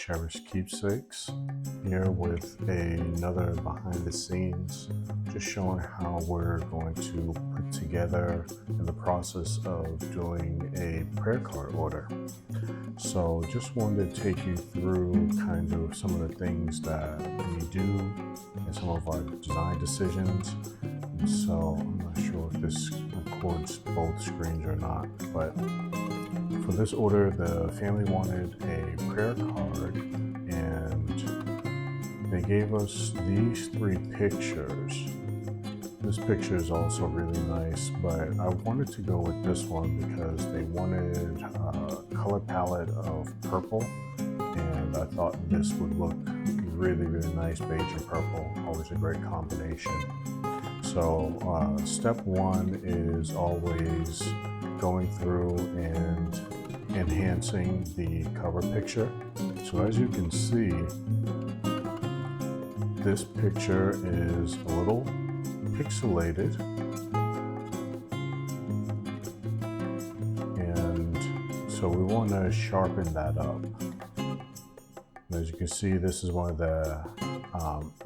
Cherished Keepsakes, here with another behind the scenes, just showing how we're going to put together in the process of doing a prayer card order. So just wanted to take you through kind of some of the things that we do and some of our design decisions. And so I'm not sure if this records both screens or not, but for this order, the family wanted a prayer card, and they gave us these three pictures. This picture is also really nice, but I wanted to go with this one because they wanted a color palette of purple, and I thought this would look really, really nice. Beige and purple, always a great combination. So step one is always going through and enhancing the cover picture. So as you can see, this picture is a little pixelated, and so we want to sharpen that up. And as you can see, this is one of the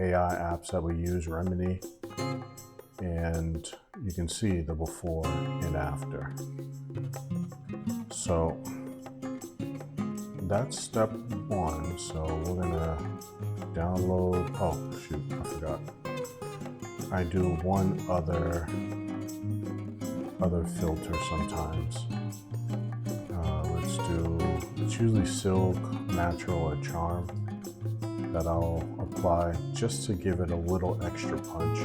AI apps that we use, Remini, and you can see the before and after. So that's step one. So we're gonna download, oh shoot, I forgot. I do one other filter sometimes. It's usually silk, natural, or charm that I'll apply just to give it a little extra punch.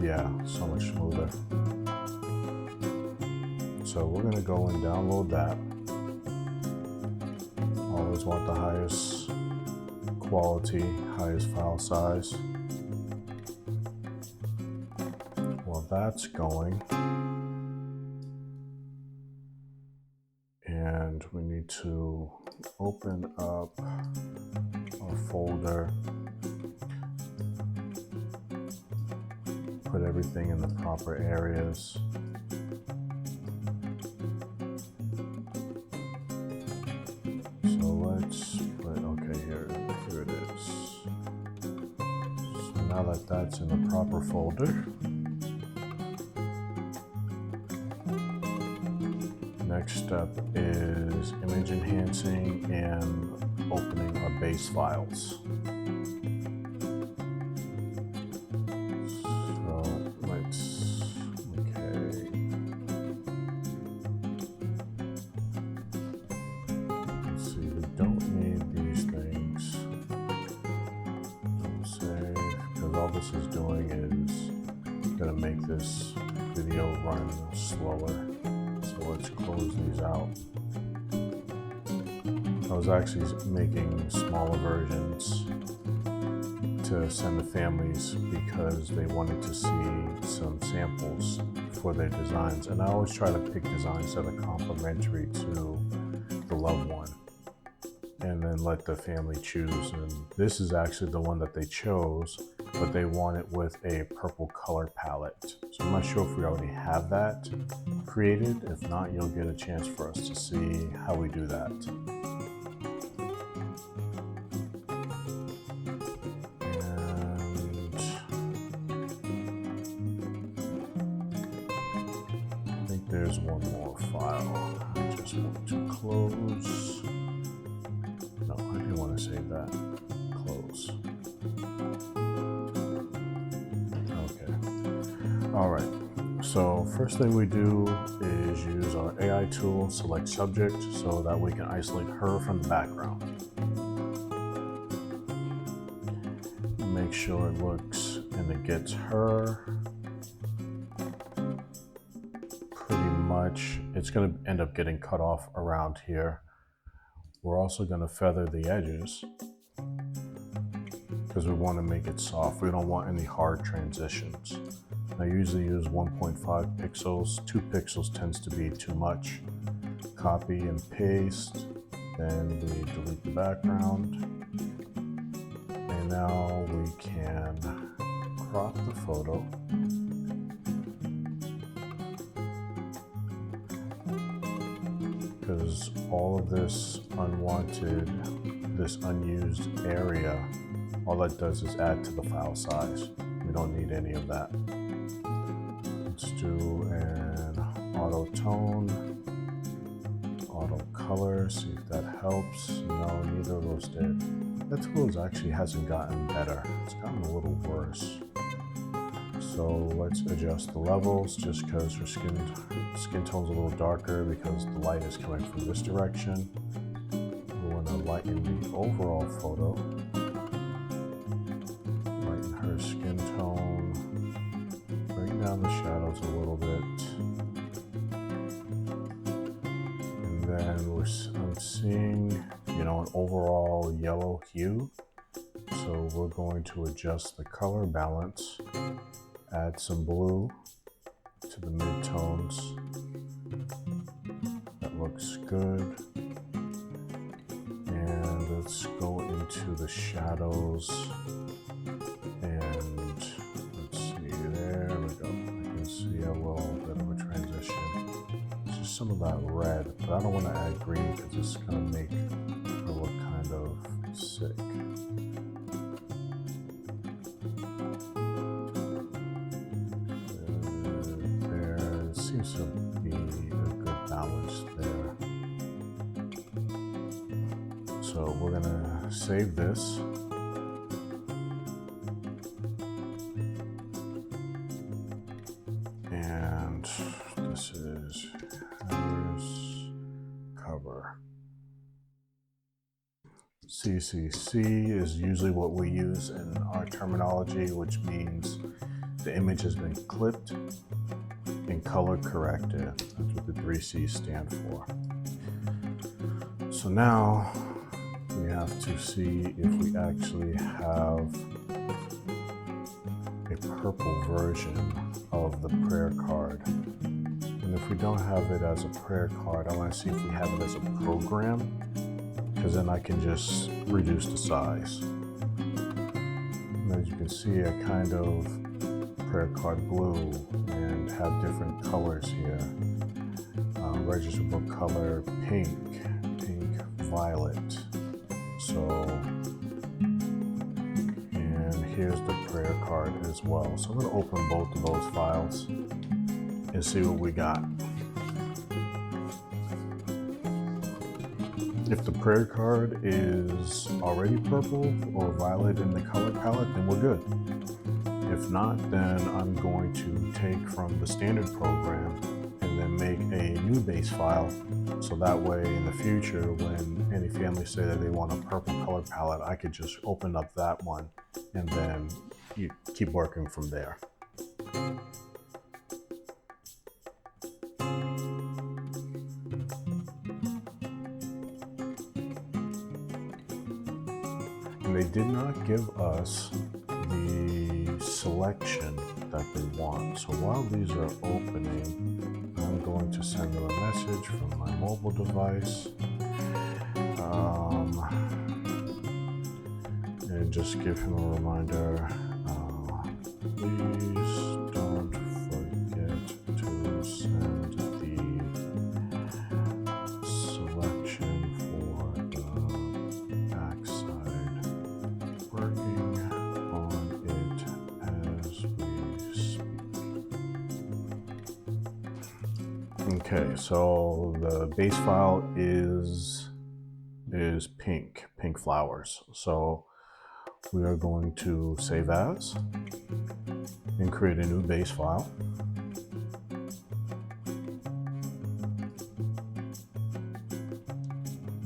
Yeah, so much smoother. So we're gonna go and download that. Always want the highest quality, highest file size. Well, that's going. And we need to open up our folder, put everything in the proper areas. So let's put, okay, here it is. So now that that's in the proper folder, next step is image enhancing and opening our base files. So let's, okay. Let's see, we don't need these things. Don't save, because all this is doing is gonna make this video run slower. So let's close these out. I was actually making smaller versions to send to families because they wanted to see some samples for their designs. And I always try to pick designs that are complementary to the loved one, and then let the family choose. And this is actually the one that they chose, but they want it with a purple color palette. So I'm not sure if we already have that created. If not, you'll get a chance for us to see how we do that. And I think there's one more file I just want to close. No, I didn't want to save that. Close. Okay. All right. So first thing we do is use our AI tool, select subject, so that we can isolate her from the background. Make sure it looks and it gets her. Pretty much, it's going to end up getting cut off around here. We're also going to feather the edges because we want to make it soft. We don't want any hard transitions. I usually use 1.5 pixels. 2 pixels tends to be too much. Copy and paste. Then we delete the background. And now we can crop the photo. Because because all of this unwanted, this unused area, all that does is add to the file size. We don't need any of that. Let's do an auto tone, auto color, see if that helps. No, neither of those did. That tool actually hasn't gotten better. It's gotten a little worse. So let's adjust the levels just because her skin tone's a little darker because the light is coming from this direction. We want to lighten the overall photo. Lighten her skin tone. Bring down the shadows a little bit. And then I'm seeing, an overall yellow hue. So we're going to adjust the color balance. Add some blue to the midtones. That looks good. And let's go into the shadows. And let's see, there we go. I can see a little bit of a transition. It's just some of that red, but I don't want to add green because it's going to make her look kind of sick. Seems to be a good balance there. So we're gonna save this. And this is Harris cover. CCC is usually what we use in our terminology, which means the image has been clipped and color corrected. That's what the 3 C's stand for. So now we have to see if we actually have a purple version of the prayer card. And if we don't have it as a prayer card, I want to see if we have it as a program, because then I can just reduce the size. And as you can see, I kind of prayer card blue and have different colors here. Registerable color pink, violet. So, and here's the prayer card as well. So I'm going to open both of those files and see what we got. If the prayer card is already purple or violet in the color palette, then we're good. If not, then I'm going to take from the standard program and then make a new base file. So that way in the future, when any family say that they want a purple color palette, I could just open up that one and then you keep working from there. And they did not give us the selection that they want. So while these are opening, I'm going to send them a message from my mobile device and just give him a reminder, please don't forget to send the selection for the backside. Working on it as we speak. Okay, so the base file is pink flowers. So we are going to save as and create a new base file.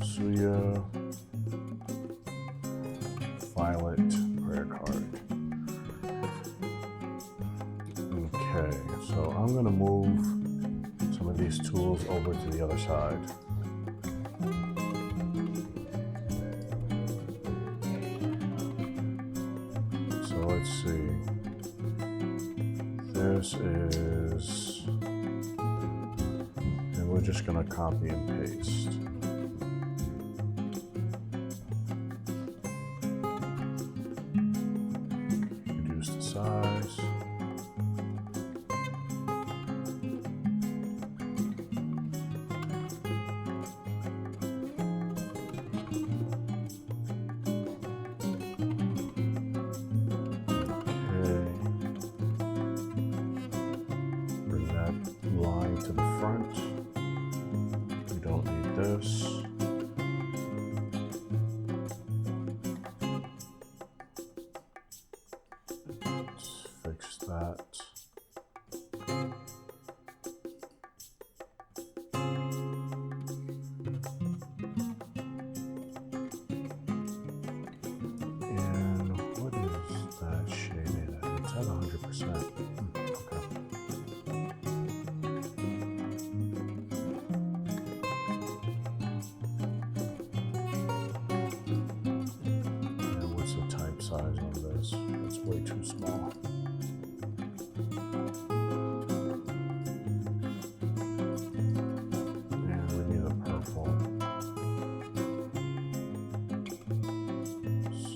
Suya Violet prayer card. Okay, so I'm going to move some of these tools over to the other side. So let's see. This is, and we're just going to copy and paste. Reduce the size. this. Let's fix that. And what is that shaded at? It's at 100%. Okay. And what's the type size on this? It's way too small. And we need a purple.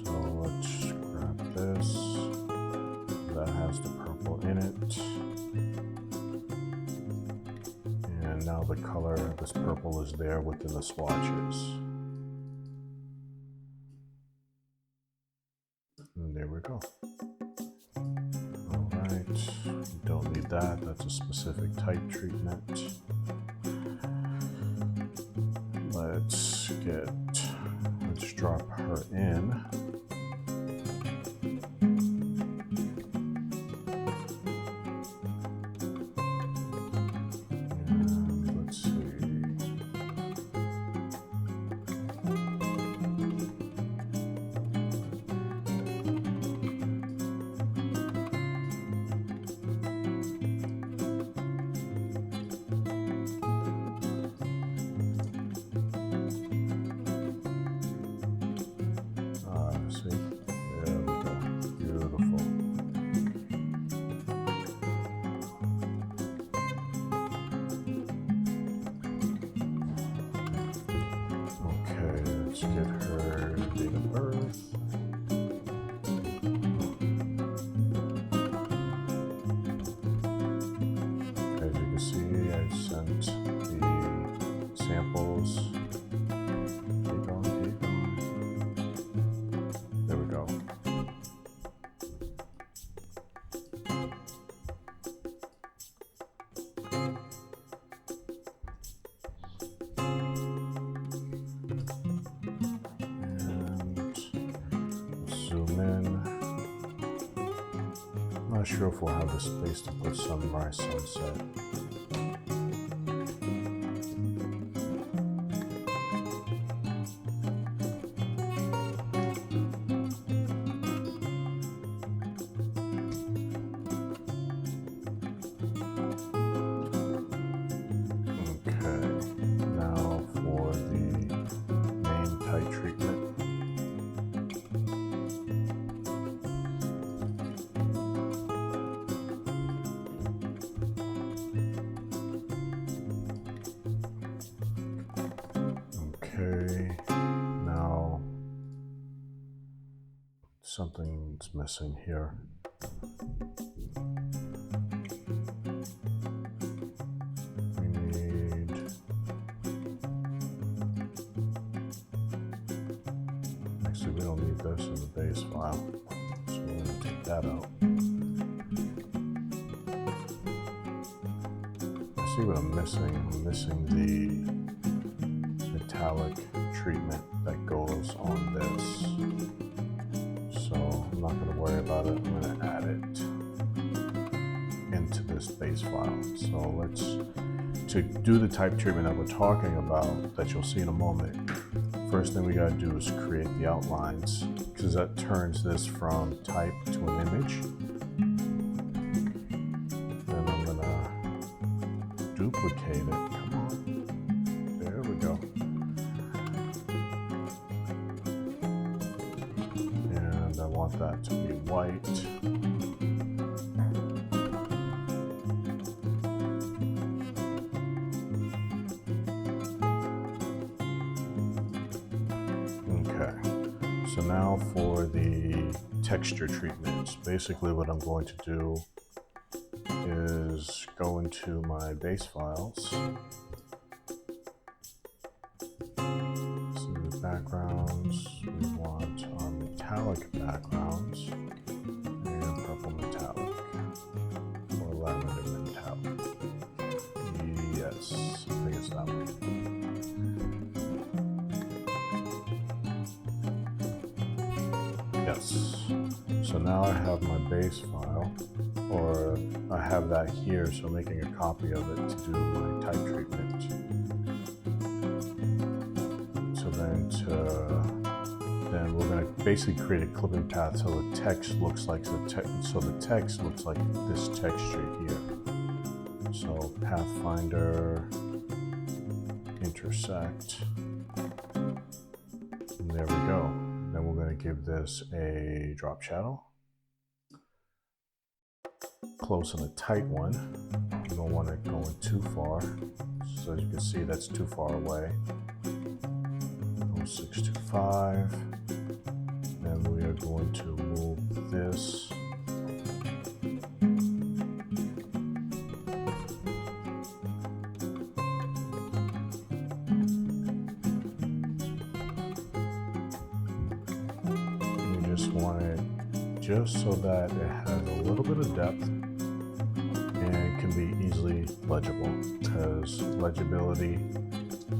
So let's grab this. That has the purple in it. And now the color, this purple is there within the swatches. And there we go. All right, we don't need that. That's a specific type treatment. Let's drop her in. And let's see. See, there we go. Beautiful. Okay, let's get her date of birth. As you can see, I sent the samples. Keep going, keep going. There we go. And zoom in. I'm not sure if we'll have the space to put sunrise, sunset. Okay, now something's missing here. We need, actually we don't need this in the base file, so we're going to take that out. I see what I'm missing. I'm missing the metallic treatment that goes on this. So I'm not going to worry about it. I'm going to add it into this base file. So to do the type treatment that we're talking about, that you'll see in a moment, first thing we got to do is create the outlines, because that turns this from type to an image. Then I'm going to duplicate it. Come on. There we go. And I want that to be white. So now for the texture treatments, basically what I'm going to do is go into my base files. So the backgrounds, we want our metallic backgrounds and purple metallic or lavender metallic. Yes, I think it's that one. Yes. So now I have my base file, or I have that here, so I'm making a copy of it to do my type treatment. So then we're going to basically create a clipping path so the text looks like the text looks like this texture here. So Pathfinder intersect, and there we go. Then we're going to give this a drop shadow, close and a tight one. You don't want it going too far. So as you can see, that's too far away. 0625. Then we are going to move this just so that it has a little bit of depth and can be easily legible, because legibility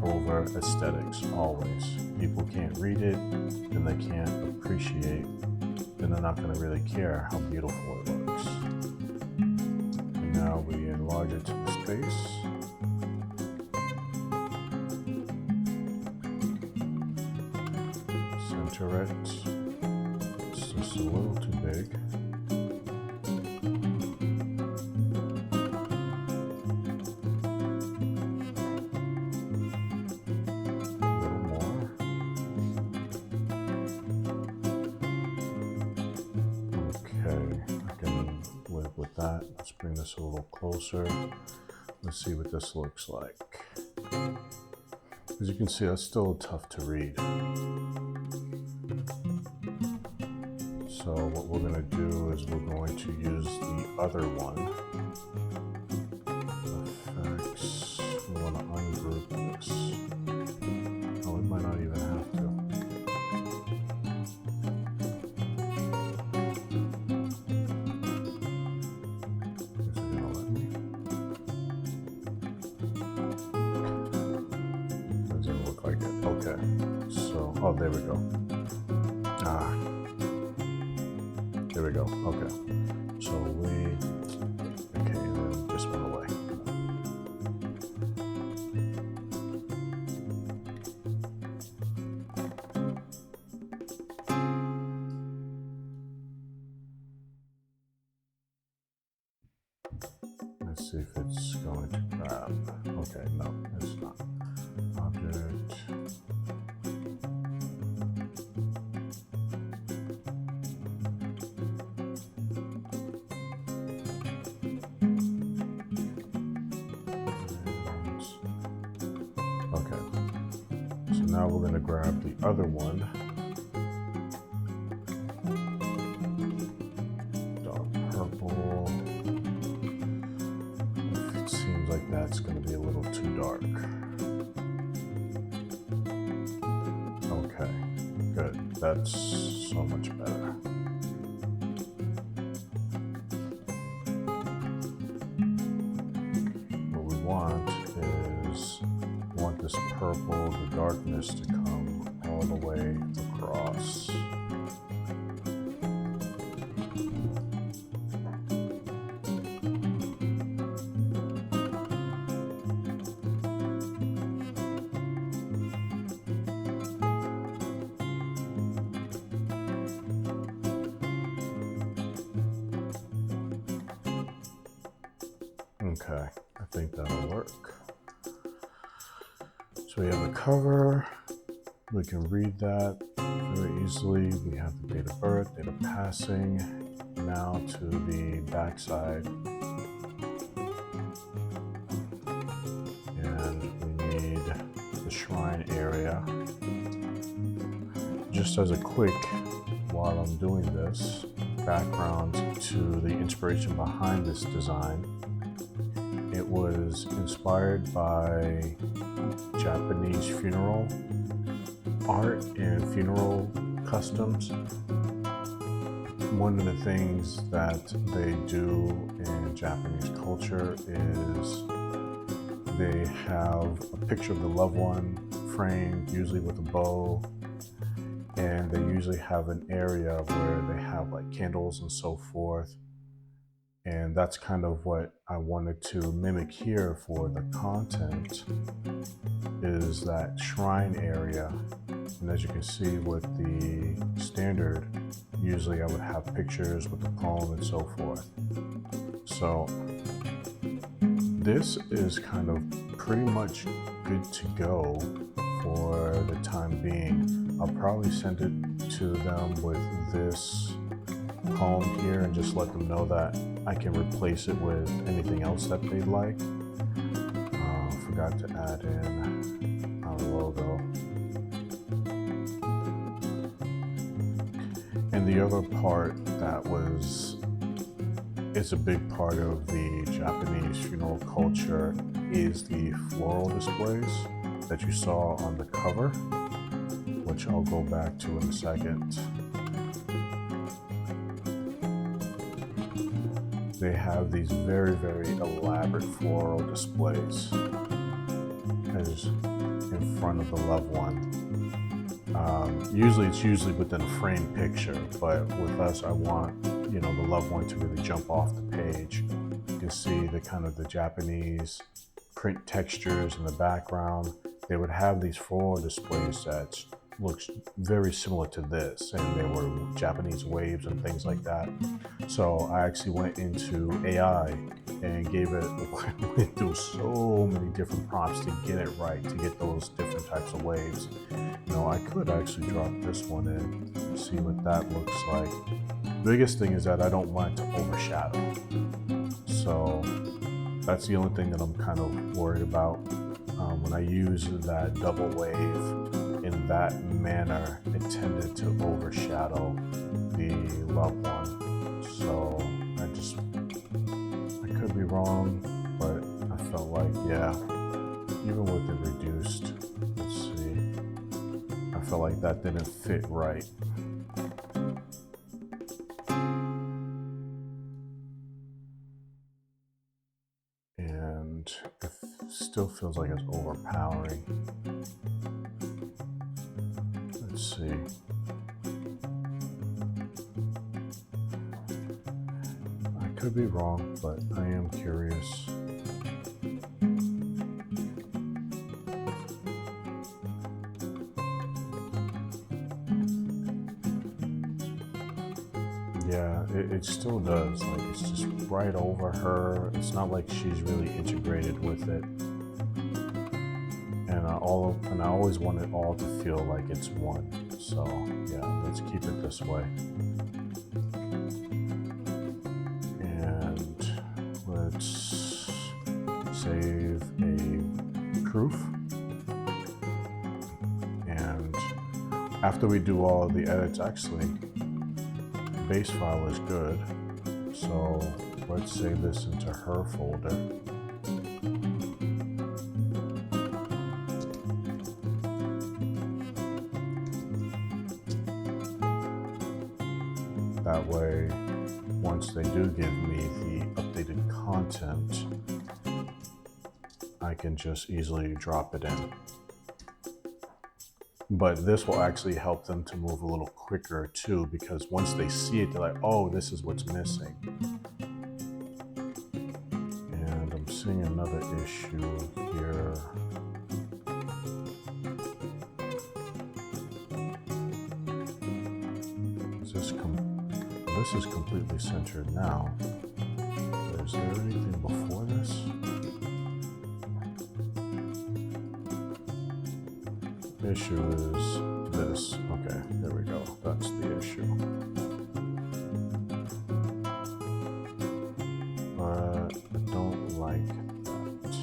over aesthetics always. People can't read it, and they can't appreciate, then they're not going to really care how beautiful it looks. And now we enlarge it to the space. Center it. It's a little too big. A little more. Okay, I can live with that. Let's bring this a little closer. Let's see what this looks like. As you can see, that's still tough to read. So what we're going to do is we're going to use the other one. Effects. We want to ungroup this. Oh, we might not even have to. Is it going to let me? Doesn't look like it. Okay. So, oh, there we go. There we go. Okay. So okay, and then just went away. Let's see if it's going to grab. Okay, no, it's not. Object. Now we're going to grab the other one, dark purple. It seems like that's going to be a little too dark. Okay, good. That's so much better. What we want is this purple, the darkness to come all the way across. Okay, I think that'll work. So we have a cover, we can read that very easily. We have the date of birth, date of passing. Now to the back side. And we need the shrine area. Just as a quick, while I'm doing this, background to the inspiration behind this design. It was inspired by Japanese funeral art and funeral customs. One of the things that they do in Japanese culture is they have a picture of the loved one framed, usually with a bow, and they usually have an area where they have like candles and so forth. And that's kind of what I wanted to mimic here for the content, is that shrine area. And as you can see with the standard, usually I would have pictures with the poem and so forth. So this is kind of pretty much good to go for the time being. I'll probably send it to them with this poem here and just let them know that I can replace it with anything else that they'd like. Forgot to add in our logo. And the other part that is a big part of the Japanese funeral culture is the floral displays that you saw on the cover, which I'll go back to in a second. They have these very, very elaborate floral displays as in front of the loved one. Usually it's within a framed picture, but with us, I want the loved one to really jump off the page. You can see the kind of the Japanese print textures in the background. They would have these floral displays that looks very similar to this, and there were Japanese waves and things like that. So I actually went into AI and went through so many different prompts to get it right, to get those different types of waves. I could actually drop this one in and see what that looks like. The biggest thing is that I don't want it to overshadow. So that's the only thing that I'm kind of worried about. When I use that double wave in that manner, it tended to overshadow the loved one. So I could be wrong, but I felt like, yeah, even with it reduced, let's see, I felt like that didn't fit right. And it still feels like it's overpowering. Let's see. I could be wrong, but I am curious. Yeah, it still does. Like, it's just right over her. It's not like she's really integrated with it. And I always want it all to feel like it's one. So yeah, let's keep it this way. And let's save a proof. And after we do all of the edits, actually, the base file is good. So let's save this into her folder. That way, once they do give me the updated content, I can just easily drop it in. But this will actually help them to move a little quicker too, because once they see it, they're like, oh, this is what's missing. And I'm seeing another issue here. This is completely centered now. Is there anything before this? The issue is this. Okay, there we go. That's the issue. But I don't like that.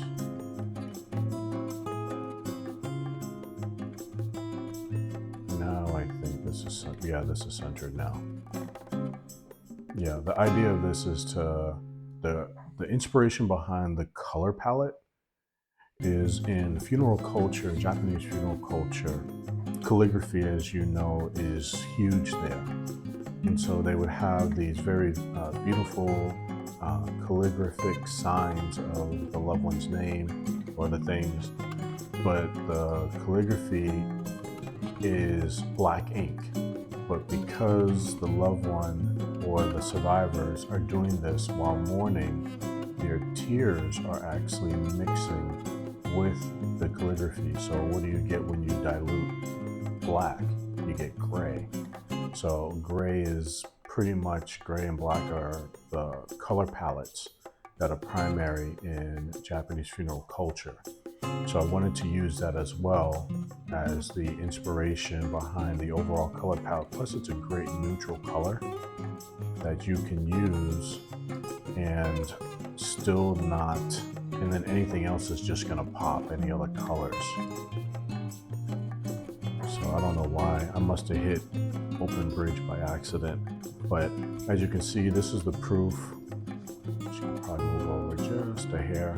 Now I think this is, yeah, this is centered now. Yeah, the idea of this is the inspiration behind the color palette is in funeral culture, Japanese funeral culture. Calligraphy, as you know, is huge there. And so they would have these very beautiful calligraphic signs of the loved one's name or the things. But the calligraphy is black ink. But because the loved one or the survivors are doing this while mourning, their tears are actually mixing with the calligraphy. So what do you get when you dilute black? You get gray. So gray is pretty much, gray and black are the color palettes that are primary in Japanese funeral culture. So I wanted to use that as well as the inspiration behind the overall color palette. Plus it's a great neutral color that you can use and still not, and then anything else is just gonna pop, any other colors. So I don't know why, I must have hit open bridge by accident. But as you can see, this is the proof. Just gonna probably move over just a hair.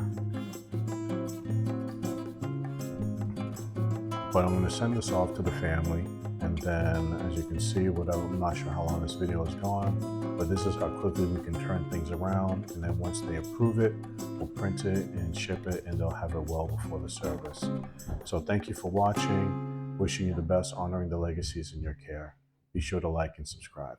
But I'm going to send this off to the family, and then as you can see, whatever, I'm not sure how long this video is gone, but this is how quickly we can turn things around. And then once they approve it, we'll print it and ship it, and they'll have it well before the service. So thank you for watching. Wishing you the best, honoring the legacies in your care. Be sure to like and subscribe.